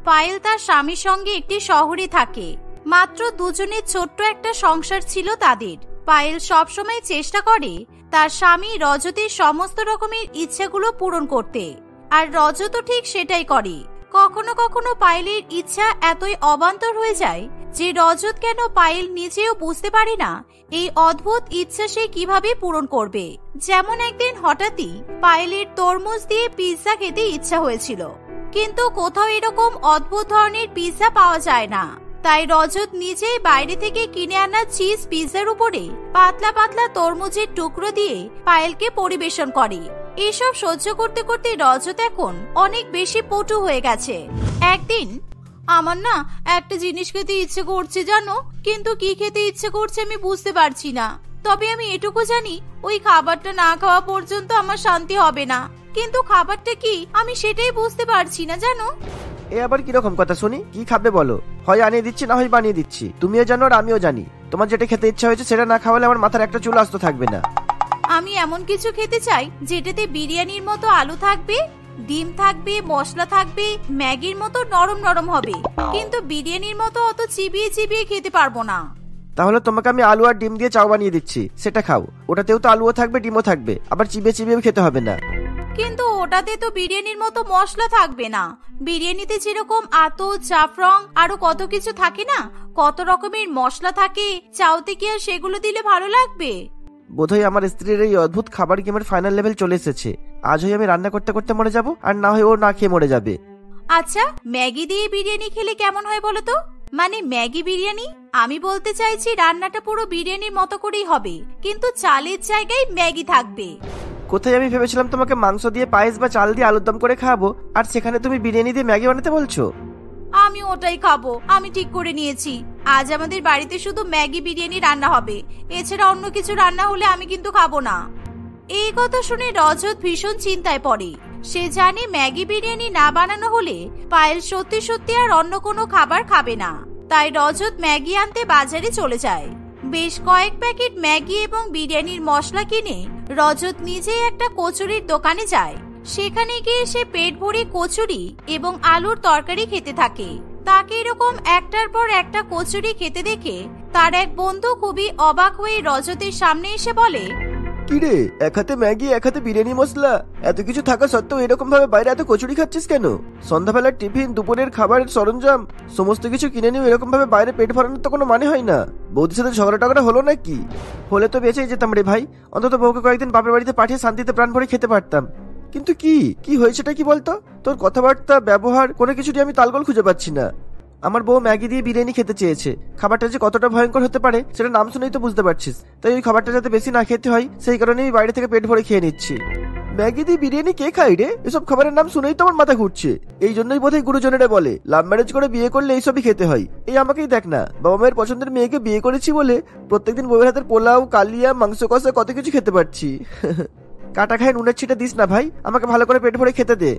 পায়েল তার স্বামীর সঙ্গে একটি শহরে থাকে। মাত্র দুজনের ছোট্ট একটা সংসার ছিল তাদের। পায়েল সবসময় চেষ্টা করে তার স্বামী রজতের সমস্ত রকমের ইচ্ছাগুলো পূরণ করতে, আর রজতও ঠিক সেটাই করে। কখনো কখনো পায়েলের ইচ্ছা এতই অবান্তর হয়ে যায় যে রজত কেন পায়েল নিজেও বুঝতে পারে না এই অদ্ভুত ইচ্ছা সে কিভাবে পূরণ করবে। যেমন একদিন হঠাৎই পায়েলের তরমুজ দিয়ে পিৎজা খেতে ইচ্ছা হয়েছিল, কিন্তু কোথাও এরকম অদ্ভুত ধরনের পিৎজা পাওয়া যায় না। তাই রজত নিজেই বাইরে থেকে কিনে আনা চিজ পিৎজার উপরে পাতলা পাতলা তরমুজের টুকরো দিয়ে পায়েলকে পরিবেশন করে। এসব সহ্য করতে করতে রজত এখন অনেক বেশি পটু হয়ে গেছে। একদিন, আমার না একটা জিনিস খেতে ইচ্ছে করছে জানো, কিন্তু কি খেতে ইচ্ছে করছে আমি বুঝতে পারছি না। তবে আমি এটুকু জানি ওই খাবারটা না খাওয়া পর্যন্ত আমার শান্তি হবে না, কিন্তু খাবারটা কি আমি সেটাই বুঝতে পারছি না জানো। এ আবার কিরকম কথা শুনি? কি খাবে বলো? হয় আনিয়ে দিচ্ছি, না হয় বানিয়ে দিচ্ছি। তুমিও জানো আর আমিও জানি তোমার যেটা খেতে ইচ্ছা হয়েছে সেটা না খাওয়ালে আমার মাথার একটা চুল আস্ত থাকবে না। আমি এমন কিছু খেতে চাই যেটাতে বিরিয়ানির মতো আলু থাকবে, ডিম থাকবে, মশলা থাকবে, ম্যাগির মতো নরম নরম হবে, কিন্তু বিরিয়ানির মতো অত চিবিয়ে চিবিয়ে খেতে পারবো না। তাহলে তোমাকে আমি আলু আর ডিম দিয়ে চাও বানিয়ে দিচ্ছি, সেটা খাও। ওটাতেও তো আলুও থাকবে, ডিমও থাকবে, আবার চিবিয়ে চিবিয়ে খেতে হবে না। কিন্তু ওটাতে তো বিরিয়ানির মতো মশলা থাকবে না। বিরিয়ানিতে যেরকম আতর, জাফরান আরো কত কিছু থাকে না, কত রকমের মশলা থাকে, চাউতে কি আর সেগুলো দিলে ভালো লাগবে? বোধহয় আমার স্ত্রীর এই অদ্ভুত খাবার গেমের ফাইনাল লেভেল চলে এসেছে। আজ হয় আমি রান্না করতে করতে মরে যাব, আর না হয় ও না খেয়ে মরে যাবে। আচ্ছা, ম্যাগি দিয়ে বিরিয়ানি খেলে কেমন হয় বলো তো? মানে ম্যাগি বিরিয়ানি? আমি বলতে চাইছি রান্নাটা পুরো বিরিয়ানির মতো করেই হবে, কিন্তু চালের জায়গায় ম্যাগি থাকবে। কোথায় আমি ভেবেছিলাম তোমাকে মাংস দিয়ে পায়েস বা চাল দিয়ে আলুর দম করে খাওয়াবো, আর সেখানে তুমি বিরিয়ানি দিয়ে ম্যাগি বানাতে বলছো। আমি ওটাই খাবো, আমি ঠিক করে নিয়েছি। আজ আমাদের বাড়িতে শুধু ম্যাগি বিরিয়ানি রান্না হবে, এছাড়া অন্য কিছু রান্না হলে আমি কিন্তু খাবো না। এই কথা শুনে রজত ভীষণ চিন্তায় পড়ে। সে জানে ম্যাগি বিরিয়ানি না বানানো হলে পায়েল সত্যি সত্যি আর অন্য কোনো খাবার খাবে না। তাই রজত ম্যাগি আনতে বাজারে চলে যায়। বেশ কয়েক প্যাকেট ম্যাগি এবং বিরিয়ানির মশলা কিনে রজত নিজেই একটা কচুরির দোকানে যায়। সেখানে গিয়ে সে পেট ভরে কচুরি এবং আলুর তরকারি খেতে থাকে। তাকে এরকম একটার পর একটা কচুরি খেতে দেখে তার এক বন্ধু খুবই অবাক হয়ে রজতের সামনে এসে বলে, কিরে, এক হাতে ম্যাগি এক হাতে বিরিয়ানি মশলা, এত কিছু থাকা সত্ত্বেও এরকম ভাবে বাইরে এত কচুরি খাচ্ছিস কেন? সন্ধ্যাবেলার টিফিন, দুপুরের খাবারের সরঞ্জাম সমস্ত কিছু কিনে নিও, এরকম ভাবে বাইরে পেট ভরানোর তো কোনো মানে হয় না। বৌদির সাথে ঝগড়া টগড়া হলো নাকি? হলে তো বেঁচেই যেতাম রে ভাই, অন্তত বউকে কয়েকদিন বাপের বাড়িতে পাঠিয়ে শান্তিতে প্রাণ ভরে খেতে পারতাম। কিন্তু কি হয়েছেটা কি বলতো? তোর কথাবার্তা, ব্যবহার কোনো কিছুটি আমি তালগোল খুঁজে পাচ্ছি না। আমার বউ ম্যাগি দিয়ে বিরিয়ানি খেতে চেয়েছে, খাবারটা যে কতটা ভয়ঙ্কর হতে পারে সেটা নাম শুনেই তো বুঝতে পারছিস। তাই ওই খাবারটা যাতে বেশি না খেতে হয় সেই কারণে আমি বাইরে থেকে পেট ভরে খেয়ে নিচ্ছি। ম্যাগি দিয়ে বিরিয়ানি কে খাই রে? এসব খাবারের নাম শুনেই তো আমার মাথা ঘুরছে। এই জন্যই বোধহয় গুরুজনেরা বলে লাভ ম্যারেজ করে বিয়ে করলে এইসবই খেতে হয়। এই আমাকেই দেখ না, বাবা মায়ের পছন্দের মেয়েকে বিয়ে করেছি বলে প্রত্যেকদিন বউয়ের হাতের পোলাও, কালিয়া, মাংস কষা কত কিছু খেতে পারছি। কাটা খায় নুনের ছিটা দিস না ভাই, আমাকে ভালো করে পেট ভরে খেতে দে।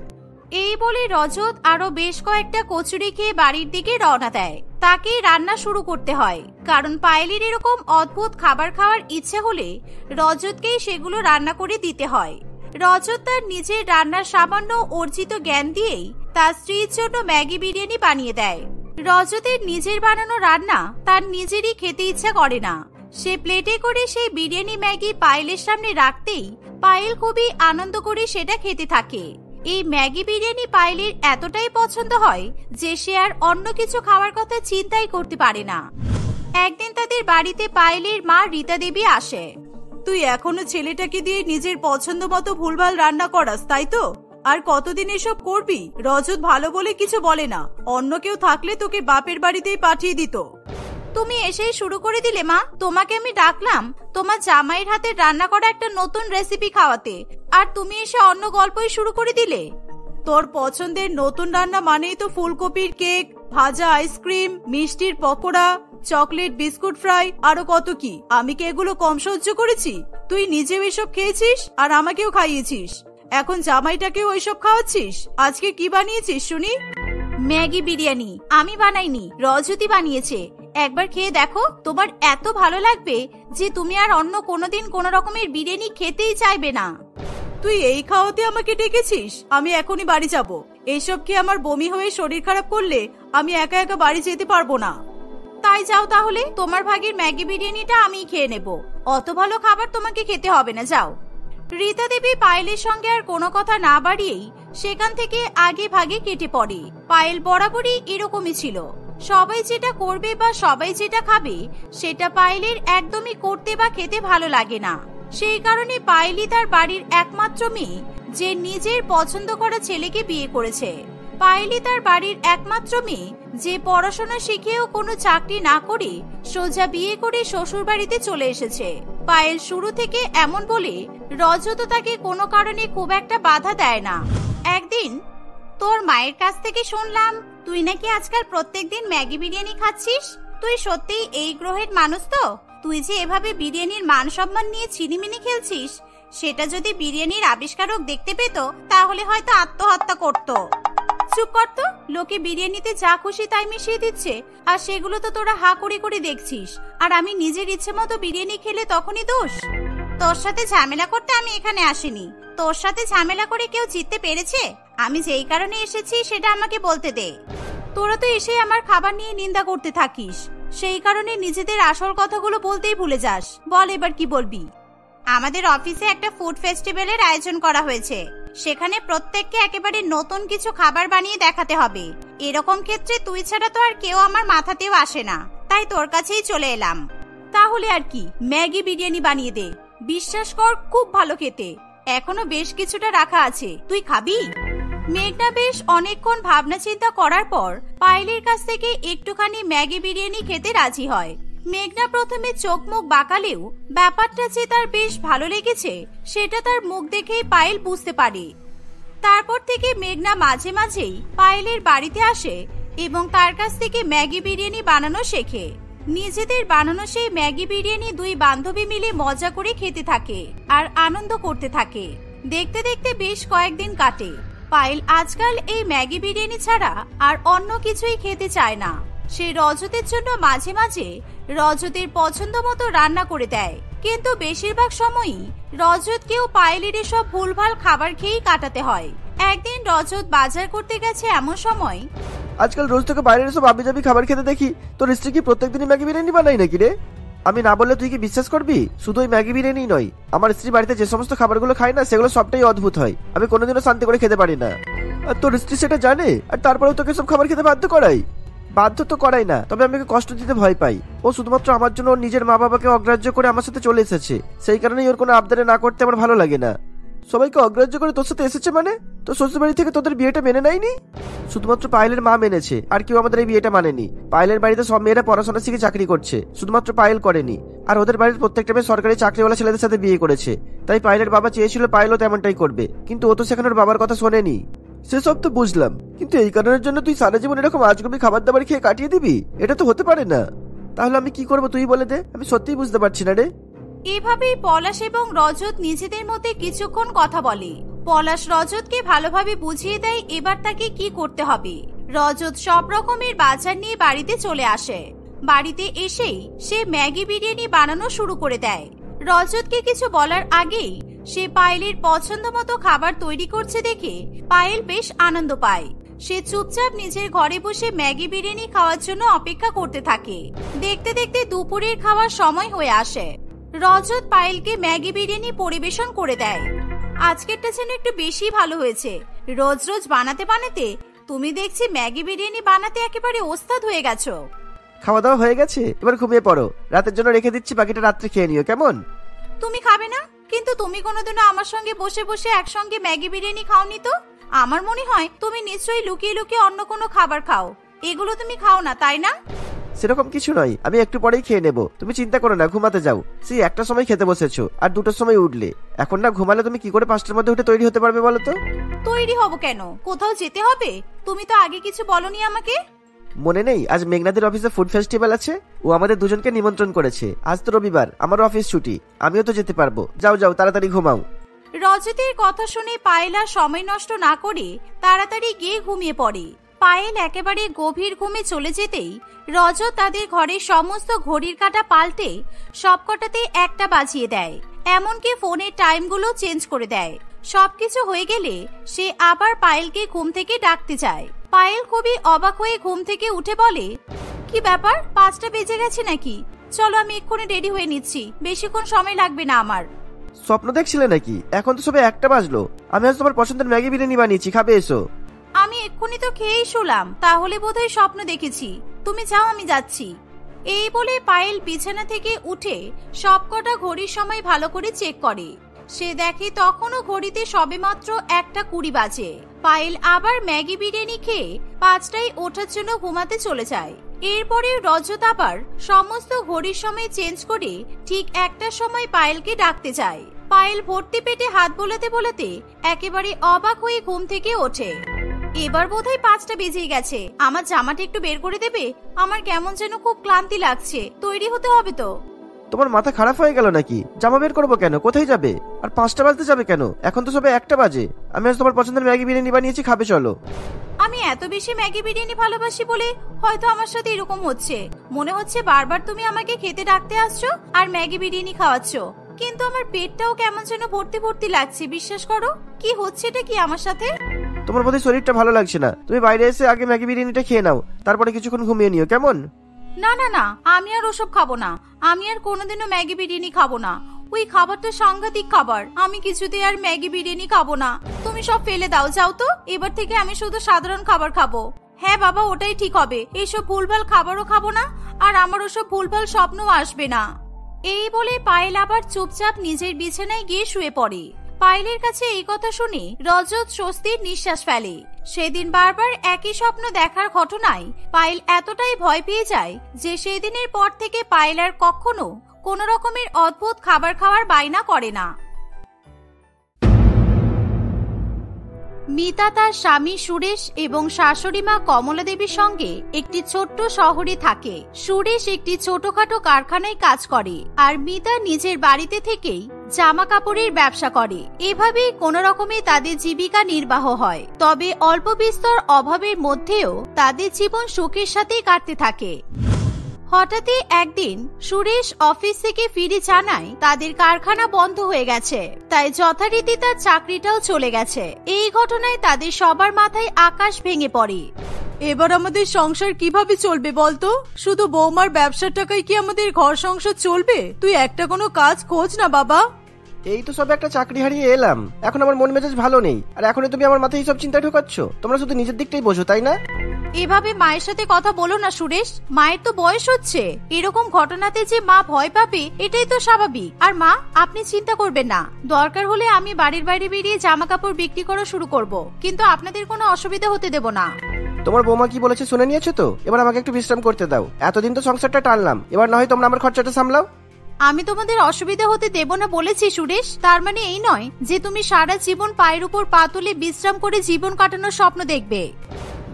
এই বলে রজত আরো বেশ কয়েকটা কচুরি খেয়ে বাড়ির দিকে রওনা দেয়। তাকে রান্না শুরু করতে হয়, কারণ পায়েলের এরকম অদ্ভুত খাবার খাওয়ার ইচ্ছে হলে রজতকেই সেগুলো রান্না করে দিতে হয়। রজত তার নিজের রান্নার সামান্য অর্জিত জ্ঞান দিয়েই তার স্ত্রীর জন্য ম্যাগি বিরিয়ানি বানিয়ে দেয়। রজতের নিজের বানানো রান্না তার নিজেরই খেতে ইচ্ছা করে না। সে প্লেটে করে সেই বিরিয়ানি ম্যাগি পায়েলের সামনে রাখতেই পায়েল খুবই আনন্দ করে সেটা খেতে থাকে। এই ম্যাগি বিরিয়ানি পায়েলের এতটাই পছন্দ হয় যে সে আর অন্য কিছু খাওয়ার কথা চিন্তাই করতে পারে না। একদিন তাদের বাড়িতে পায়েলের মা রীতা দেবী আসে। তুই এখনো ছেলেটাকে দিয়ে নিজের পছন্দ মতো ভুলভাল রান্না করাস, তাই তো? আর কতদিন এসব করবি? রজত ভালো বলে কিছু বলে না, অন্য কেউ থাকলে তোকে বাপের বাড়িতেই পাঠিয়ে দিত। তুমি এসেই শুরু করে দিলে মা। তোমাকে আমি ডাকলাম তোমার জামাইয়ের হাতে রান্না করা একটা নতুন রেসিপি খাওয়াতে, আর তুমি এসে অন্য গল্পই শুরু করে দিলে। তোর পছন্দের নতুন রান্না মানেই তো ফুলকপির কেক, ভাজা আইসক্রিম, মিষ্টির পকোড়া, চকলেট বিস্কুট ফ্রাই, আরো কত কি। আমি কি এগুলো কম সহ্য করেছি? তুই নিজেও এসব খেয়েছিস আর আমাকেও খাইয়েছিস, এখন জামাইটাকেও ওইসব খাওয়াচ্ছিস। আজকে কি বানিয়েছিস শুনি? ম্যাগি বিরিয়ানি আমি বানাইনি, রজতই বানিয়েছে। একবার খেয়ে দেখো, তোমার এত ভালো লাগবে যে তুমি আর অন্য কোনোদিন কোনো রকমের বিরিয়ানি খেতেই চাইবে না। তুই এই খাওয়াতে আমাকে ডেকেছিস? আমি এখনই বাড়ি যাব। এইসব কি আমার বমি হয়ে শরীর খারাপ করলে আমি একা একা বাড়ি যেতে পারবো না। তাই যাও তাহলে, তোমার ভাগের ম্যাগি বিরিয়ানিটা আমি খেয়ে নেব। অত ভালো খাবার তোমাকে খেতে হবে না, যাও। রীতা দেবী পায়েলের সঙ্গে আর কোনো কথা না বাড়িয়েই সেখান থেকে আগে ভাগে কেটে পড়ে। পায়েল বরাবরই এরকমই ছিল, সবাই যেটা করবে বা সবাই যেটা খাবে সেটা পায়েলের একদমই করতে বা খেতে ভালো লাগে না। সেই কারণে পায়েলই তার বাড়ির একমাত্র মেয়ে যে নিজের পছন্দ করা ছেলেকে বিয়ে করেছে। পায়েলই তার বাড়ির একমাত্র মেয়ে যে পড়াশোনা শিখেও কোনো চাকরি না করে সোজা বিয়ে করে শ্বশুর বাড়িতে চলে এসেছে। পায়েল শুরু থেকে এমন বলে রজত তাকে কোনো কারণে খুব একটা বাধা দেয় না। একদিন, তোর মায়ের কাছ থেকে শুনলাম তুই নাকি আজকাল প্রত্যেকদিন ম্যাগি বিরিয়ানি খাচ্ছিস। তুই সত্যিই এই গ্রহের মানুষ তো? তুই যে এভাবে বিরিয়ানির মান সম্মান নিয়ে ছিনিমিনি খেলছিস, সেটা যদি বিরিয়ানির আবিষ্কারক দেখতে পেত তাহলে হয়তো আত্মহত্যা করত। চুপ কর তো, লোকে বিরিয়ানিতে যা খুশি তাই মিশিয়ে দিচ্ছে, আর সেগুলো তো তোরা হা করে করে দেখছিস। আর আমি নিজের ইচ্ছে মতো বিরিয়ানি খেলে তখনই দোষ? তোর সাথে ঝামেলা করতে আমি এখানে আসিনি। তোর সাথে ঝামেলা করে কেউ জিততে পেরেছে? আমি যেই কারণে এসেছি সেটা আমাকে বলতে দে। তোরা তো এসে আমার খাবার নিয়ে নিন্দা করতে থাকিস, সেই কারণে নিজেদের আসল কথাগুলো বলতেই ভুলে যাস। বল এবার কি বলবি? আমাদের অফিসে একটা ফুড ফেস্টিভ্যালের আয়োজন করা হয়েছে। সেখানে প্রত্যেককে একেবারে নতুন কিছু খাবার বানিয়ে দেখাতে হবে। এরকম ক্ষেত্রে তুই ছাড়া তো আর কেউ আমার মাথাতেও আসে না, তাই তোর কাছেই চলে এলাম। তাহলে আর কি, ম্যাগি বিরিয়ানি বানিয়ে দে। বিশ্বাস কর, খুব ভালো খেতে। এখনো বেশ কিছুটা রাখা আছে, তুই খাবি? মেঘনা বেশ অনেকক্ষণ ভাবনা চিন্তা করার পর পায়েলের কাছ থেকে একটুখানি ম্যাগি বিরিয়ানি খেতে রাজি হয়। মেঘনা প্রথমে চোখ মুখ বাঁকালেও ব্যাপারটা যে তার বেশ ভালো লেগেছে সেটা তার মুখ দেখেই পায়েল বুঝতে পারে। তারপর থেকে মেঘনা মাঝে মাঝেই পায়েলের বাড়িতে আসে এবং তার কাছ থেকে ম্যাগি বিরিয়ানি বানানো শেখে। নিজেদের বানানো সেই ম্যাগি বিরিয়ানি দুই বান্ধবী মিলে মজা করে খেতে থাকে আর আনন্দ করতে থাকে। দেখতে দেখতে বেশ কয়েকদিন কাটে। পায়েল আজকাল এই ম্যাগি বিরিয়ানি ছাড়া আর অন্য কিছুই খেতে চায় না। সে রজতের জন্য মাঝে মাঝে রজতের পছন্দ মতো রান্না করে দেয়, কিন্তু বেশিরভাগ সময়ই রজতকেও পায়েলের এসব ভুলভাল খাবার খেয়েই কাটাতে হয়। একদিন রজত বাজার করতে গেছে এমন সময়, আজকাল রোজ তোকে বাইরের সব আবিজাবি খাবার খেতে দেখি, তোর স্ত্রী কি প্রত্যেকদিনই ম্যাগি বিরিয়ানি বানাই নাকি রে? আমি না বললে তুই কি বিশ্বাস করবি? শুধু ওই ম্যাগি বিরিয়ানি নয়, আমার স্ত্রী বাড়িতে যে সমস্ত খাবারগুলো খায় না সেগুলো সবটাই অদ্ভুত হয়। আমি কোনোদিনও শান্তি করে খেতে পারি না। আর তোর স্ত্রী সেটা জানে, আর তারপরেও তোকে সব খাবার খেতে বাধ্য করাই। বাধ্য তো করাই না, তবে আমি ওকে কষ্ট দিতে ভয় পাই। ও শুধুমাত্র আমার জন্য ওর নিজের মা বাবাকে অগ্রাহ্য করে আমার সাথে চলে এসেছে, সেই কারণেই ওর কোনো আবদারে না করতে আমার ভালো লাগে না। সবাইকে অগ্রাহ্য করে তোর সাথে এসেছে মানে? তোর শ্বশুর বাড়ি থেকে তোদের বিয়েটা মেনে নেয়নি? শুধুমাত্র পায়েলের মা মেনেছে, আর কেউ আমাদের এই বিয়েটা মানেনি। পায়েলের বাড়িতে সব মেয়েরা পড়াশোনা শিখে চাকরি করছে, শুধুমাত্র পায়েল করেনি। আর ওদের বাড়ির প্রত্যেকটা মেয়ে সরকারি চাকরিওয়ালা ছেলেদের সাথে বিয়ে করেছে। তাই পায়েলের বাবা চেয়েছিল পায়েলও তেমনটাই করবে, কিন্তু ও তো সেখানে ওর বাবার কথা শোনেনি। সেসব তো বুঝলাম, কিন্তু এই কারণের জন্য তুই সারা জীবন এরকম আজগুবি খাবার দাবার খেয়ে কাটিয়ে দিবি? এটা তো হতে পারে না। তাহলে আমি কি করবো তুই বলে দে, আমি সত্যিই বুঝতে পারছি না রে। এভাবেই পলাশ এবং রজত নিজেদের মধ্যে কিছুক্ষণ কথা বলে। পলাশ রজতকে ভালোভাবে বুঝিয়ে দেয় এবার তাকে কি করতে হবে। রজত সব রকমের বাজার নিয়ে বাড়িতে চলে আসে। বাড়িতে এসেই সে ম্যাগি বিরিয়ানি বানানো শুরু করে দেয়। রজতকে কিছু বলার আগেই সে পায়েলের পছন্দ মতো খাবার তৈরি করছে দেখে পায়েল বেশ আনন্দ পায়। সে চুপচাপ নিজের ঘরে বসে ম্যাগি বিরিয়ানি খাওয়ার জন্য অপেক্ষা করতে থাকে। দেখতে দেখতে দুপুরের খাওয়ার সময় হয়ে আসে। রজত পায়েলকে ম্যাগি বিরিয়ানি পরিবেশন করে দেয়। আজকেরটা যেন একটু বেশি ভালো হয়েছে। রোজ রোজ বানাতে বানাতে তুমি দেখছি ম্যাগি বিরিয়ানি বানাতে একেবারে ওস্তাদ হয়ে গেছো। খাওয়া দাওয়া হয়ে গেছে, এবার ঘুমিয়ে পড়ো। রাতের জন্য রেখে দিচ্ছি, বাকিটা রাত্রে খেয়ে নিও, কেমন? তুমি খাবে না? কিন্তু তুমি কোনোদিনও আমার সঙ্গে বসে বসে একসঙ্গে ম্যাগি বিরিয়ানি খাওনি তো। আমার মনে হয় তুমি নিশ্চয়ই লুকিয়ে লুকিয়ে অন্য কোনো খাবার খাও। এগুলো তুমি খাও না, তাই না? সেরকম কিছু নয়, আমি একটু পরেই খেয়ে নেবো। তুমি চিন্তা করো না, ঘুমাতে যাও। সেই একটা সময় খেতে বসেছো আর দুটোর সময় উঠলে। এখন না ঘুমালে তুমি কি করে 5টার মধ্যে উঠে তৈরি হতে পারবে বলো তো? তৈরি হব কেন? কোথাও যেতে হবে? তুমি তো আগে কিছু বলনি আমাকে। মনে নেই আজ মেঘনাদের অফিসে ফুড ফেস্টিভ্যাল আছে? ও আমাদের দুজনকে নিমন্ত্রণ করেছে। আজ তো রবিবার, আমার অফিস ছুটি, আমিও তো যেতে পারবো। যাও যাও, তাড়াতাড়ি ঘুমাও। রজতের কথা শুনে পায়েল আর সময় নষ্ট না করে তাড়াতাড়ি গিয়ে ঘুমিয়ে পড়ে। পায়েল একেবারে গভীর ঘুমে চলে যেতেই রজত তাদের ঘরের সমস্ত ঘড়ির কাঁটা পাল্টে সবকটাতে একটা বাজিয়ে দেয়। এমনকি ফোনের টাইমগুলো চেঞ্জ করে দেয়। সবকিছু হয়ে গেলে সে আবার পায়েলকে ঘুম থেকে ডাকতে চায়। পায়েল খুবই অবাক হয়ে ঘুম থেকে উঠে বলে, কি ব্যাপার, 5টা বেজে গেছে নাকি? চলো আমি এক্ষুনি রেডি হয়ে নিচ্ছি, বেশিক্ষণ সময় লাগবে না আমার। স্বপ্ন দেখছিলে নাকি? এখন তো সবে 1টা বাজলো। আমি আজ তোমার পছন্দের ম্যাগি বিরিয়ানি বানিয়েছি, খাবে এসো। আমি এক্ষুনি তো খেয়েই শুলাম, তাহলে বোধহয় স্বপ্ন দেখেছি। তুমি যাও, আমি যাচ্ছি। এই বলে পায়েল বিছানা থেকে উঠে সবকটা ঘড়ির সময় ভালো করে চেক করে। সে দেখে তখনও ঘড়িতে সবেমাত্র 1:20 বাজে। পায়েল আবার ম্যাগি বিরিয়ানি খেয়ে 5টায় ওঠার জন্য ঘুমাতে চলে যায়। এরপরে রজত আবার সমস্ত ঘড়ির সময় চেঞ্জ করে ঠিক 1টার সময় পায়েলকে ডাকতে যায়। পায়েল ভর্তি পেটে হাত বোলাতে বোলাতে একেবারে অবাক হয়ে ঘুম থেকে ওঠে। এবার বোধহয় 5টা বেজেই গেছে। আমার জামাটা একটু বের করে দেবে? আমার কেমন যেন খুব ক্লান্তি লাগছে, তৈরি হতে হবে তো। তোমার মাথা খারাপ হয়ে গেল নাকি? জামা বের করবো কেন? কোথায় যাবে? আর 5টা বাজতে যাবে কেন? এখন তো সবে 1টা বাজে। আমি আজ তোমার পছন্দের ম্যাগি বিরিয়ানি বানিয়েছি, খাবে চলো। আমি এত বেশি ম্যাগি বিরিয়ানি ভালোবাসি বলে হয়তো আমার সাথে এরকম হচ্ছে। মনে হচ্ছে বারবার তুমি আমাকে খেতে ডাকতে আসছো আর ম্যাগি বিরিয়ানি খাওয়াচ্ছ, কিন্তু আমার পেটটাও কেমন যেন ভর্তি ভর্তি লাগছে। বিশ্বাস করো, কি হচ্ছে এটা কি আমার সাথে? তোমার বোধহয় শরীরটা ভালো লাগছে না। তুমি বাইরে এসে আগে ম্যাগি বিরিয়ানিটা খেয়ে নাও, তারপরে কিছুক্ষণ ঘুমিয়ে নিও, কেমন? না না না, আমি আর ওসব খাবো না। আমি আর কোনোদিনও ম্যাগি বিরিয়ানি খাবো না। ওই খাবারটা সাংঘাতিক খাবার। আমি কিছুতেই আর ম্যাগি বিরিয়ানি খাবো না। তুমি সব ফেলে দাও, যাও তো। এবার থেকে আমি শুধু সাধারণ খাবার খাবো। হ্যাঁ বাবা, ওটাই ঠিক হবে। এইসব ভুলভাল খাবারও খাবো না, আর আমার ওসব ভুলভাল স্বপ্নও আসবে না। এই বলে পায়েল আবার চুপচাপ নিজের বিছানায় গিয়ে শুয়ে পড়ে। পায়েলের কাছে এই কথা শুনে রজত স্বস্তির নিঃশ্বাস ফেলে। সেদিন বারবার একই স্বপ্ন দেখার ঘটনায় পায়েল এতটাই ভয় পেয়ে যায় যে সেদিনের পর থেকে পায়েল আর কখনো কোনো রকমের অদ্ভুত খাবার খাওয়ার বায়না করে না। মিতা তার স্বামী সুরেশ এবং শাশুড়ি মা কমলা দেবীর সঙ্গে একটি ছোট্ট শহরে থাকে। সুরেশ একটি ছোটখাটো কারখানায় কাজ করে আর মিতা নিজের বাড়িতে থেকেই জামা কাপড়ের ব্যবসা করে। এভাবেই কোনো রকমে তাদের জীবিকা নির্বাহ হয়। তবে অল্প বিস্তর অভাবের মধ্যেও তাদের জীবন সুখের সাথেই কাটতে থাকে। হঠাৎই একদিন সুরেশ অফিস থেকে ফিরে জানায় তাদের কারখানা বন্ধ হয়ে গেছে, তাই যথারীতি তার চাকরিটাও চলে গেছে। এই ঘটনায় তাদের সবার মাথায় আকাশ ভেঙে পড়ে। এবার আমাদের সংসার কিভাবে চলবে বলতো? শুধু বৌমার ব্যবসার টাকায় কি আমাদের ঘর সংসার চলবে? তুই একটা কোনো কাজ খোঁজ না বাবা। এই তো সবে একটা চাকরি হারিয়ে এলাম, এখন আমার মন মেজাজ ভালো নেই, আর এখনই তুমি আমার মাথায় সব চিন্তা ঢোকাচ্ছ। তোমরা শুধু নিজের দিকটাই বোঝো, তাই না? এভাবে মায়ের সাথে কথা বলো না সুরেশ। মায়ের তো বয়স হচ্ছে, এরকম ঘটনাতে যে মা ভয় পাবে এটাই তো স্বাভাবিক। আর মা, আপনি চিন্তা করবেন না। দরকার হলে আমি বাড়ির বাইরে বেরিয়ে জামা কাপড় বিক্রি করা শুরু করব, কিন্তু আপনাদের কোনো অসুবিধা হতে দেব না। তোমার বৌমা কি বলেছে শুনে নিয়েছো তো? এবার আমাকে একটু বিশ্রাম করতে দাও। এতদিন তো সংসারটা টানলাম, এবার না হয় তোমরা আমার খরচাটা সামলাও। আমি তোমাদের অসুবিধা হতে দেব না বলেছি সুরেশ। তার মানে এই নয় যে তুমি সারা জীবন পায়ের উপর পা তুলে বিশ্রাম করে জীবন কাটানোর স্বপ্ন দেখবে।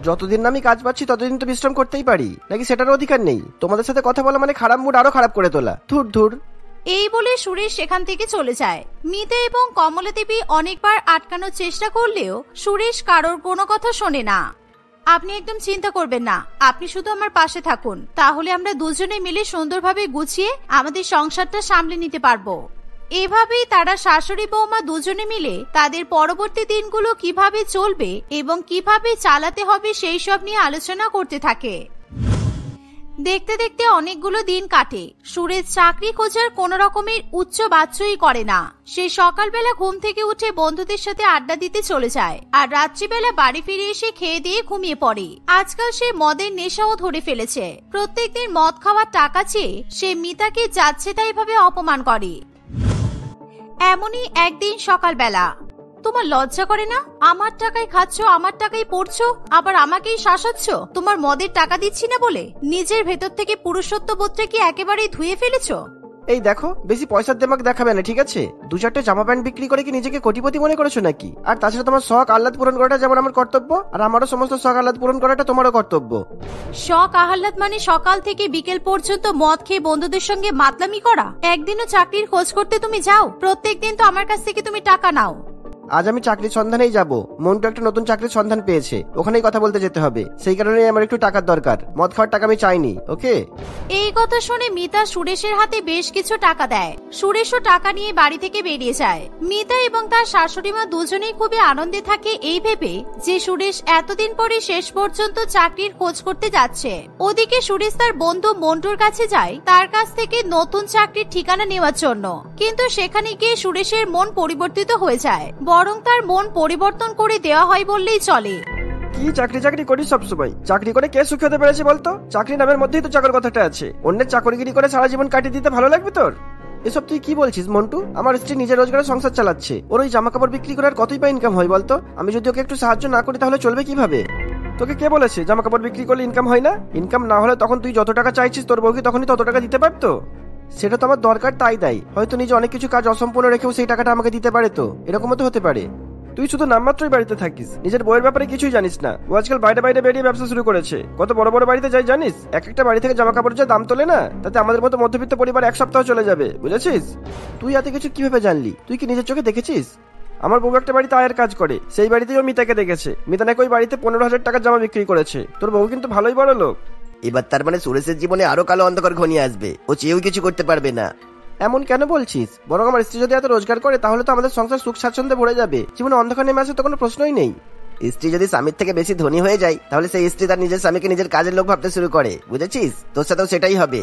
যতদিন না আমি কাজ পাচ্ছি ততদিন তো বিশ্রাম করতেই পারি, নাকি সেটার অধিকার নেই? তোমাদের সাথে কথা বলা মানে খারাপ মুড আরো খারাপ করে তোলা। ধুর ধুর। এই বলে সুরেশ সেখান থেকে চলে যায়। মিতা এবং কমলা দেবী অনেকবার আটকানোর চেষ্টা করলেও সুরেশ কারোর কোনো কথা শোনে না। আপনি একদম চিন্তা করবেন না, আপনি শুধু আমার পাশে থাকুন, তাহলে আমরা দুজনে মিলে সুন্দরভাবে গুছিয়ে আমাদের সংসারটা সামলে নিতে পারবো। এভাবেই তারা শাশুড়ি বৌমা দুজনে মিলে তাদের পরবর্তী দিনগুলো কিভাবে চলবে এবং কিভাবে চালাতে হবে সেই সব নিয়ে আলোচনা করতে থাকে। দেখতে দেখতে অনেকগুলো দিন কাটে। সুরেশ চাকরি খোঁজার কোন রকমের উচ্চ বাচ্চই করে না। সে সকালবেলা ঘুম থেকে উঠে বন্ধুদের সাথে আড্ডা দিতে চলে যায়, আর রাত্রিবেলা বাড়ি ফিরে এসে খেয়ে দিয়ে ঘুমিয়ে পড়ে। আজকাল সে মদের নেশাও ধরে ফেলেছে। প্রত্যেকদিন মদ খাওয়ার টাকা চেয়ে সে মিতাকে যাচ্ছে তাই ভাবে অপমান করে। এমনই একদিন সকালবেলা। তোমার লজ্জা করে না? আমার টাকায় খাচ্ছ, আমার টাকায় পড়ছো, আবার আমাকেই শাসাচ্ছ। তোমার মদের টাকা দিচ্ছি না বলে নিজের ভেতর থেকে পুরুষত্ব বোধটা কি একেবারেই ধুয়ে ফেলেছো? এই দেখো, বেশি পয়সার দেমাক দেখাবে না, ঠিক আছে? 2-4টে জামা প্যান্ট বিক্রি করে কি নিজেকে কোটিপতি মনে করেছো নাকি? আর তাছাড়া তোমার শখ আহ্লাদ পূরণ করাটা যেমন আমার কর্তব্য, আর আমারও সমস্ত শখ আহ্লাদ পূরণ করাটা তোমারও কর্তব্য। শখ আহ্লাদ মানে সকাল থেকে বিকেল পর্যন্ত মদ খেয়ে বন্ধুদের সঙ্গে মাতলামি করা? একদিনও চাকরির খোঁজ করতে তুমি যাও? প্রত্যেকদিন তো আমার কাছ থেকে তুমি টাকা নাও। আজ আমি চাকরির সন্ধানেই যাব। মন্টু একটা নতুন চাকরির সন্ধান পেয়েছে, ওখানেই কথা বলতে যেতে হবে। সেই কারণেই আমার একটু টাকার দরকার। মদ খাওয়ার টাকা আমি চাইনি, ওকে? এই কথা শুনে মিতা সুরেশের হাতে বেশ কিছু টাকা দেয়। সুরেশও টাকা নিয়ে বাড়ি থেকে বেরিয়ে যায়। মিতা এবং তার শাশুড়ি মা দুজনেই খুবই আনন্দে থাকে এই ভেবে যে সুরেশ এতদিন পরে শেষ পর্যন্ত চাকরির খোঁজ করতে যাচ্ছে। ওদিকে সুরেশ তার বন্ধু মন্টুর কাছে যায় তার কাছ থেকে নতুন চাকরির ঠিকানা নেওয়ার জন্য। কিন্তু সেখানে গিয়ে সুরেশের মন পরিবর্তিত হয়ে যায়, বরং তার মন পরিবর্তন করে দেওয়া হয় বললেই চলে। কি চাকরি চাকরি করিস সবসময়? চাকরি করে কে সুখী হতে পেরেছে বলতো? চাকরি নামের মধ্যেই তো চাকর কথাটা আছে। অন্যের চাকরিগিরি করে সারা জীবন কাটিয়ে দিতে ভালো লাগবে তোর? এসব তুই কি বলছিস মন্টু? আমার স্ত্রী নিজের রোজগারে সংসার চালাচ্ছে, ওর ওই জামা কাপড় বিক্রি করে আর কতই বা ইনকাম হয় বলতো? আমি যদি ওকে একটু সাহায্য না করি তাহলে চলবে কিভাবে? তোকে কে বলেছে জামা কাপড় বিক্রি করলে ইনকাম হয় না? ইনকাম না হলে তখন তুই যত টাকা চাইছিস তোর বউকে তখনই তত টাকা দিতে পারতো। সেটা তো আমার দরকার তাই দেয়, হয়তো নিজে অনেক কিছু কাজ অসম্পূর্ণ রেখেও সেই টাকাটা আমাকে দিতে পারে, তো এরকমও তো হতে পারে। তুই শুধু নামমাত্রই বাড়িতে থাকিস, নিজের বইয়ের ব্যাপারে কিছুই জানিস না। ও আজকাল বাইরে বাইরে বেরিয়ে ব্যবসা শুরু করেছে। কত বড় বড় বাড়িতে যাই জানিস? এক একটা বাড়ি থেকে জামা কাপড় যে দাম তোলে না, তাতে আমাদের মতো মধ্যবিত্ত পরিবার এক সপ্তাহ চলে যাবে, বুঝেছিস? তুই এত কিছু কিভাবে জানলি? তুই কি নিজের চোখে দেখেছিস? আমার বউ একটা বাড়িতে আয়ের কাজ করে, সেই বাড়িতেই ও মিতাকে দেখেছে। মিতা নাকি ওই বাড়িতে 15,000 টাকার জামা বিক্রি করেছে। তোর বউ কিন্তু ভালোই বড় লোক। এবার তার মানে সুরেশের জীবনে আরো কালো অন্ধকার ঘনিয়ে আসবে, ও চেয়েও কিছু করতে পারবে না। এমন কেন বলছিস? বরং আমার স্ত্রী যদি এত রোজগার করে তাহলে তো আমাদের সংসার সুখ স্বাচ্ছন্দ্যে ভরে যাবে, জীবনে অন্ধকার নেমে আসে তো কোনো প্রশ্নই নেই। স্ত্রী যদি স্বামীর থেকে বেশি ধনী হয়ে যায় তাহলে সেই স্ত্রী তার নিজের স্বামীকে নিজের কাজের লোক ভাবতে শুরু করে, বুঝেছিস? তোর সাথেও সেটাই হবে।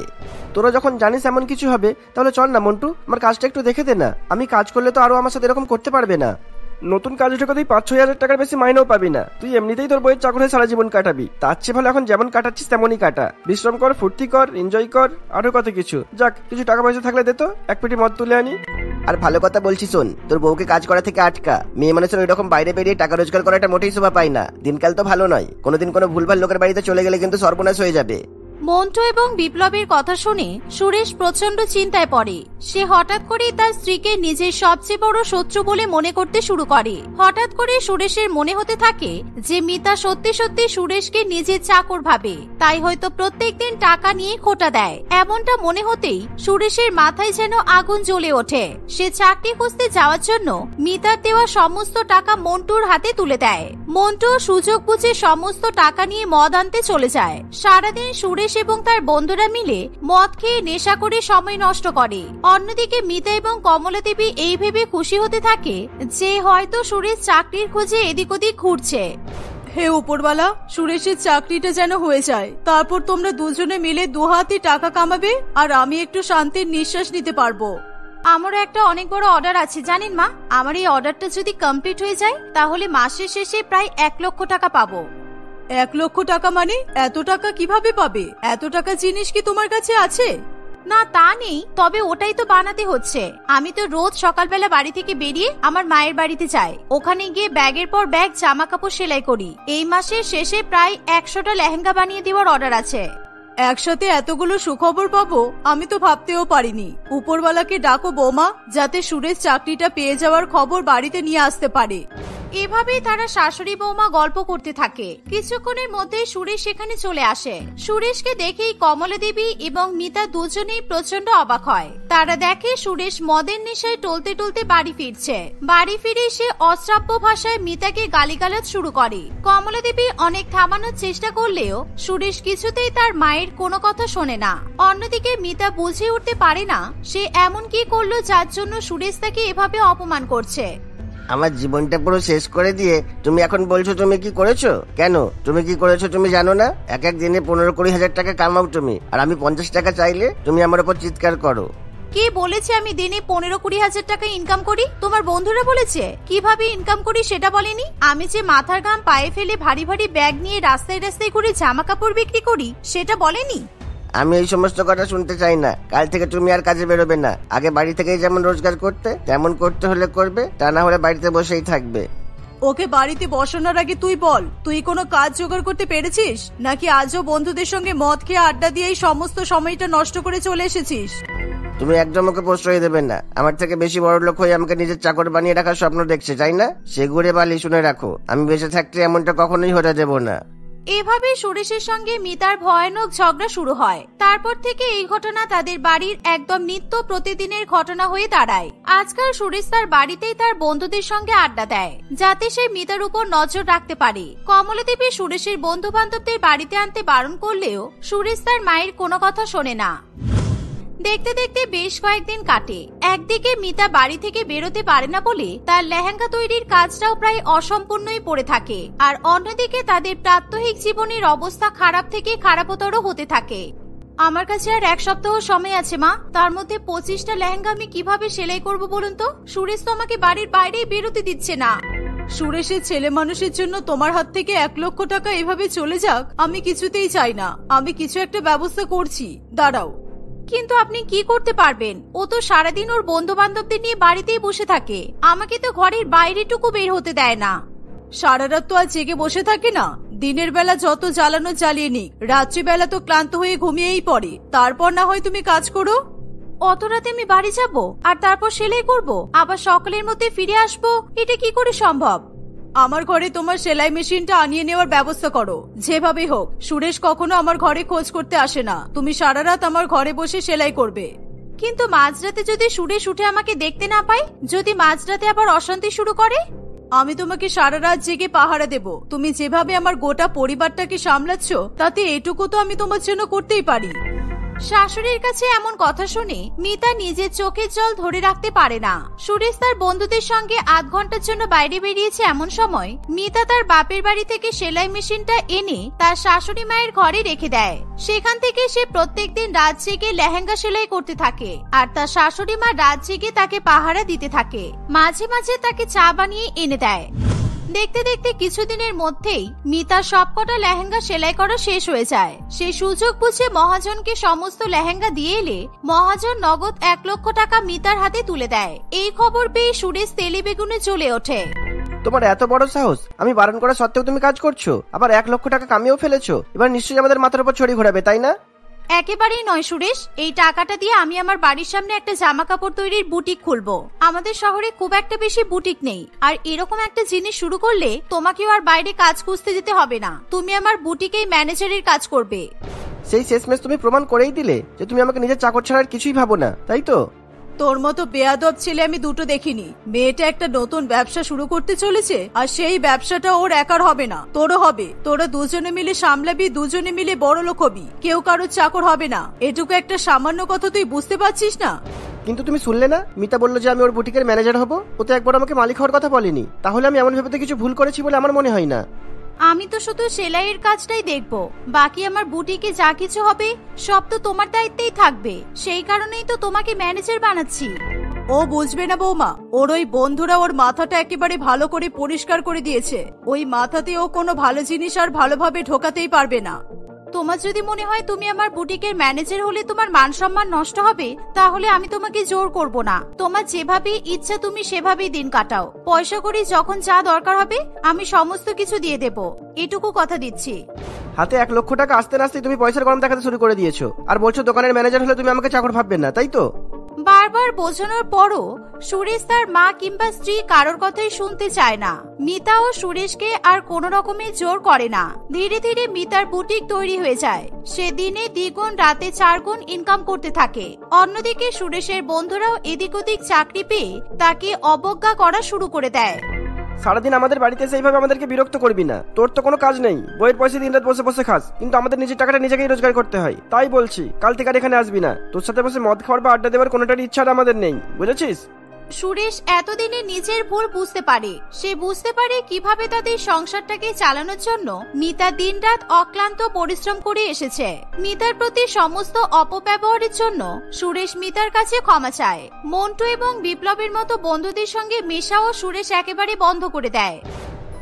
তোরা যখন জানিস এমন কিছু হবে, তাহলে চল না মন্টু, আমার কাজটা একটু দেখে দে না। আমি কাজ করলে তো আরো আমার সাথে এরকম করতে পারবে না। নতুন কাজ ঢুকে তুই 5-6 হাজার টাকার বেশি মাইনেও পাবি না। তুই এমনিতেই তোর বইয়ের চাকর হয়ে সারা জীবন কাটাবি, তার চেয়ে ভালো এখন যেমন কাটাচ্ছিস তেমনই কাটা। বিশ্রাম কর, ফুর্তি কর, এনজয় কর, আরো কত কিছু। যাক, কিছু টাকা পয়সা থাকলে দে তো, এক পেটি মদ তুলে আনি। আর ভালো কথা বলছি শোন, তোর বউকে কাজ করা থেকে আটকা। মেয়ে মানুষের ওই রকম বাইরে বেরিয়ে টাকা রোজগার করাটা মোটেই শোভা পায় না। দিনকাল তো ভালো নয়, কোনোদিন কোনো ভুলভাল লোকের বাড়িতে চলে গেলে কিন্তু সর্বনাশ হয়ে যাবে। মন্টু এবং বিপ্লবের কথা শুনে সুরেশ প্রচন্ড চিন্তায় পড়ে। সে হঠাৎ করে তার স্ত্রীকে নিজের সবচেয়ে বড় শত্রু বলে মনে করতে শুরু করে। হঠাৎ করে সুরেশের মনে হতে থাকে যে মিতা সত্যি সত্যি সুরেশকে নিজের চাকর ভাবে, তাই হয়তো প্রত্যেকদিন টাকা নিয়ে খোটা দেয়। এমনটা মনে হতেই সুরেশের মাথায় যেন আগুন জ্বলে ওঠে। সে চাকরি খুঁজতে যাওয়ার জন্য মিতার দেওয়া সমস্ত টাকা মন্টুর হাতে তুলে দেয়। মন্টু সুযোগ বুঝে সমস্ত টাকা নিয়ে মদ আনতে চলে যায়। সারাদিন সুরেশ এবং তার বন্ধুরা মিলে মদ খেয়ে নেশা করে সময় নষ্ট করে। অন্যদিকে মিতা এবং কমলা দেবী এই ভেবে খুশি হতে থাকে যে হয়তো সুরেশ চাকরির খোঁজে এদিক ওদিক ঘুরছে। হে উপরওয়ালা, সুরেশের চাকরিটা যেন হয়ে যায়, তারপর তোমরা দুজনে মিলে দুহাতে টাকা কামাবে আর আমি একটু শান্তির নিঃশ্বাস নিতে পারবো। আমারও একটা অনেক বড় অর্ডার আছে জানেন মা। আমার এই অর্ডারটা যদি কমপ্লিট হয়ে যায় তাহলে মাসের শেষে প্রায় 1 লক্ষ টাকা পাবো। 1 লক্ষ টাকা মানে? এত টাকা কিভাবে পাবে? এত টাকা জিনিস কি তোমার কাছে আছে? না তা নেই, তবে ওটাই তো বানাতে হচ্ছে। আমি তো রোজ সকালবেলা বাড়ি থেকে বেরিয়ে আমার মায়ের বাড়িতে যাই, ওখানে গিয়ে ব্যাগের পর ব্যাগ জামা কাপড় সেলাই করি। এই মাসের শেষে প্রায় 100টা লেহেঙ্গা বানিয়ে দেওয়ার অর্ডার আছে। একসাথে এতগুলো সুখবর পাবো আমি তো ভাবতেও পারিনি। উপরওয়ালাকে ডাকো বৌমা, যাতে সুরেশ চাকরিটা পেয়ে যাওয়ার খবর বাড়িতে নিয়ে আসতে পারে। এভাবেই তারা শাশুড়ি বৌমা গল্প করতে থাকে। কিছুক্ষণের মধ্যে সুরেশ সেখানে চলে আসে। সুরেশকে দেখেই কমলা দেবী এবং মিতা দুজনেই প্রচন্ড অবাক হয়। তারা দেখে সুরেশ মদের নেশায় টলতে টলতে বাড়ি ফিরছে। বাড়ি ফিরে সে অশ্রাব্য ভাষায় মিতাকে গালিগালাজ শুরু করে। কমলা দেবী অনেক থামানোর চেষ্টা করলেও সুরেশ কিছুতেই তার মায়ের কোনো কথা শোনে না। অন্যদিকে মিতা বুঝে উঠতে পারে না সে এমন কি করলো যার জন্য সুরেশ তাকে এভাবে অপমান করছে। আমার জীবনটা পুরো শেষ করে দিয়ে তুমি এখন বলছো তুমি কি করেছো? কেন তুমি কি করেছো তুমি জানো না? এক এক দিনে 15-20 হাজার টাকা কামাও তুমি, আর আমি 50 টাকা চাইলে তুমি আমার উপর চিৎকার করো। কে বলেছে আমি দিনে 15-20 হাজার টাকা ইনকাম করি? তোমার বন্ধুরা বলেছে। কিভাবে ইনকাম করি সেটা বলেনি। আমি যে মাথার ঘাম পায়ে ফেলে ভারী ভারী ব্যাগ নিয়ে রাস্তায় রাস্তায় ঘুরে জামা কাপড় বিক্রি করি সেটা বলেনি। আমি এই সমস্ত কথা শুনতে চাই না। কাল থেকে তুমি আর কাজে বেরোবে না। আগে বাড়ি থেকেই যেমন রোজগার করতে তেমন করতে হলে করবে, তা না হলে বাড়িতে বসেই থাকবে। ওকে বাড়িতে বসানোর আগে তুই বল, তুই কোনো কাজ জোগাড় করতে পেরেছিস নাকি আজও বন্ধুদের সঙ্গে মদ খেয়ে আড্ডা দিয়েই সমস্ত সময়টা নষ্ট করে চলে এসেছিস? তুমি একদম ওকে প্রশ্রয় দেবে না। আমার থেকে বেশি বড় লোক হয়ে আমাকে নিজের চাকর বানিয়ে রাখার স্বপ্ন দেখছে, তাই না? সে ঘুরে বালি শুনে রাখো, আমি বেঁচে থাকতে এমনটা কখনোই হতে দেব না। এভাবে সুরেশের সঙ্গে মিতার ভয়ানক ঝগড়া শুরু হয়। তারপর থেকে এই ঘটনা তাদের বাড়ির একদম নিত্য প্রতিদিনের ঘটনা হয়ে দাঁড়ায়। আজকাল সুরেশ তার বাড়িতেই তার বন্ধুদের সঙ্গে আড্ডা দেয়, যাতে সে মিতার উপর নজর রাখতে পারে। কমলা দেবী সুরেশের বন্ধু বান্ধবদের বাড়িতে আনতে বারণ করলেও সুরেশ তার মায়ের কোনো কথা শোনে না। দেখতে দেখতে বেশ কয়েকদিন কাটে। একদিকে মিতা বাড়ি থেকে বেরোতে পারে না বলে তার লেহেঙ্গা তৈরির কাজটাও প্রায় অসম্পূর্ণই পড়ে থাকে, আর অন্যদিকে তাদের প্রাত্যহিক জীবনের অবস্থা খারাপ থেকে খারাপতর হতে থাকে। আমার কাছে আর 1 সপ্তাহ সময় আছে মা, তার মধ্যে 25টা লেহেঙ্গা আমি কিভাবে সেলাই করব বলুন তো? সুরেশ তো আমাকে বাড়ির বাইরেই বেরোতে দিচ্ছে না। সুরেশের ছেলে মানুষের জন্য তোমার হাত থেকে 1 লক্ষ টাকা এভাবে চলে যাক আমি কিছুতেই চাই না। আমি কিছু একটা ব্যবস্থা করছি, দাঁড়াও। কিন্তু আপনি কি করতে পারবেন? ও তো সারাদিন ওর বন্ধু বান্ধবদের নিয়ে বাড়িতেই বসে থাকে, আমাকে তো ঘরের বাইরেটুকু বের হতে দেয় না। সারা রাত তো আর জেগে বসে থাকে না। দিনের বেলা যত জ্বালানো জ্বালিয়ে নিক, রাত্রিবেলা তো ক্লান্ত হয়ে ঘুমিয়েই পড়ে। তারপর না হয় তুমি কাজ করো। অত রাতে আমি বাড়ি যাব আর তারপর সেলাই করব, আবার সকালের মধ্যে ফিরে আসবো? এটা কি করে সম্ভব? আমার ঘরে তোমার সেলাই মেশিনটা আনিয়ে নেওয়ার ব্যবস্থা করো, যেভাবে হোক। সুরেশ কখনো আমার ঘরে খোঁজ করতে আসে না, তুমি সারা রাত আমার ঘরে বসে সেলাই করবে। কিন্তু মাঝরাতে যদি সুরেশ উঠে আমাকে দেখতে না পায়, যদি মাঝরাতে আবার অশান্তি শুরু করে? আমি তোমাকে সারা রাত জেগে পাহারা দেব। তুমি যেভাবে আমার গোটা পরিবারটাকে সামলাচ্ছ, তাতে এটুকু তো আমি তোমার জন্য করতেই পারি। শাশুড়ির কাছে এমন কথা শুনে মিতা নিজের চোখের জল ধরে রাখতে পারে না। সুরেশ তার বন্ধুদের সঙ্গে 8 ঘন্টার জন্য বাইরে বেরিয়েছে। এমন সময় মিতা তার বাপের বাড়ি থেকে সেলাই মেশিনটা এনে তার শাশুড়ি মায়ের ঘরে রেখে দেয়। সেখান থেকে সে প্রত্যেকদিন রাত জেগে লেহেঙ্গা সেলাই করতে থাকে, আর তার শাশুড়ি মা রাত জেগে তাকে পাহারা দিতে থাকে। মাঝে মাঝে তাকে চা বানিয়ে এনে দেয়। দেখতে দেখতে কিছুদিনের মধ্যেই মিতার সবকটা লেহেঙ্গা সেলাই করা শেষ হয়ে যায়। সে সুযোগ বুঝে মহাজনকে সমস্ত লেহেঙ্গা দিয়ে এলে মহাজন নগদ 1 লক্ষ টাকা মিতার হাতে তুলে দেয়। এই খবর পেয়ে সুরেশ তেলে বেগুনে জ্বলে ওঠে। তোমার এত বড় সাহস! আমি বারণ করা সত্ত্বেও তুমি কাজ করছো, আবার 1 লক্ষ টাকা কামিয়েও ফেলেছো। এবার নিশ্চয়ই আমাদের মাথার উপর ছড়ি ঘোরাবে, তাই না? একেবারেই নয় সুরেশ, এই টাকাটা দিয়ে আমি আমার বাড়ির সামনে একটা জামা কাপড় তৈরির বুটিক খুলবো। আমাদের শহরে খুব একটা বেশি বুটিক নেই, আর এরকম একটা জিনিস শুরু করলে তোমাকেও আর বাইরে কাজ খুঁজতে যেতে হবে না। তুমি আমার বুটিকেই ম্যানেজারের কাজ করবে। সেই শেষমেশ তুমি প্রমাণ করেই দিলে যে তুমি আমাকে নিজের চাকর ছাড়া আর কিছুই ভাবো না, তাই তো? তোর মতো বেয়াদব ছেলে আমি দুটো দেখিনি। মেয়েটা একটা নতুন ব্যবসা শুরু করতে চলেছে, আর সেই ব্যবসাটা ওর একার হবে না, তোরও হবে। তোরা দুজনে মিলে সামলাবি, দুজনে মিলে বড় লোক হবি, কেউ কারোর চাকর হবে না। এটুকু একটা সামান্য কথা তুই বুঝতে পারছিস না? কিন্তু তুমি শুনলে না, মিতা বললো যে আমি ওর বুটিকের ম্যানেজার হব। ও তো একবার আমাকে মালিক হওয়ার কথা বলেনি। তাহলে আমি এমন ভেবে কিছু ভুল করেছি বলে আমার মনে হয় না। আমি তো শুধু সেলাইয়ের কাজটাই দেখবো, বাকি আমার বুটিকে যা কিছু হবে সব তো তোমার দায়িত্বেই থাকবে। সেই কারণেই তো তোমাকে ম্যানেজার বানাচ্ছি। ও বুঝবে না বৌমা, ওর ওই বন্ধুরা ওর মাথাটা একেবারে ভালো করে পরিষ্কার করে দিয়েছে। ওই মাথাতে ও কোনো ভালো জিনিস আর ভালোভাবে ঢোকাতেই পারবে না। তোমার যদি মনে হয় তুমি আমার বুটিকের ম্যানেজার হলে তোমার মান সম্মান নষ্ট হবে, তাহলে আমি তোমাকে জোর করব না। তোমার যেভাবে ইচ্ছা তুমি সেভাবেই দিন কাটাও। পয়সা করি যখন যা দরকার হবে আমি সমস্ত কিছু দিয়ে দেব, এটুকু কথা দিচ্ছি। হাতে 1 লক্ষ টাকা আসতে না আসতে তুমি পয়সার গরম দেখাতে শুরু করে দিয়েছো, আর বলছো দোকানের ম্যানেজার হলে তুমি আমাকে চাকর ভাববেন না, তাই তো? বারবার বোঝানোর পরও সুরেশ তার মা কিংবা স্ত্রী কারোর কথাই শুনতে চায় না। মিতা ও সুরেশকে আর কোনো রকমের জোর করে না। ধীরে ধীরে মিতার বুটিক তৈরি হয়ে যায়। সে দিনে 2 গুণ রাতে 4 গুণ ইনকাম করতে থাকে। অন্যদিকে সুরেশের বন্ধুরাও এদিক ওদিক চাকরি পেয়ে তাকে অবজ্ঞা করা শুরু করে দেয়। সারাদিন আমাদের বাড়িতে এসে এইভাবে আমাদেরকে বিরক্ত করবি না। তোর তো কোনো কাজ নেই, বইয়ের পয়সা দিন রাত বসে বসে খাস, কিন্তু আমাদের নিজের টাকাটা নিজেকেই রোজগার করতে হয়। তাই বলছি, কাল থেকে আর এখানে আসবি না। তোর সাথে বসে মদ খাওয়ার বা আড্ডা দেওয়ার কোনোটারই ইচ্ছা আমাদের নেই, বুঝেছিস? সুরেশ এতদিনে নিজের ভুল বুঝতে পারে। সে বুঝতে পারে কিভাবে তাদের সংসারটাকে চালানোর জন্য মিতা দিনরাত অক্লান্ত পরিশ্রম করে এসেছে। মিতার প্রতি সমস্ত অপব্যবহারের জন্য সুরেশ মিতার কাছে ক্ষমা চায়। মন্টু এবং বিপ্লবের মতো বন্ধুদের সঙ্গে মেশাও সুরেশ একেবারে বন্ধ করে দেয়।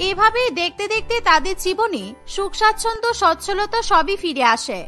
এভাবেই দেখতে দেখতে তাদের জীবনে সুখ স্বাচ্ছন্দ্য সচ্ছলতা সবই ফিরে আসে।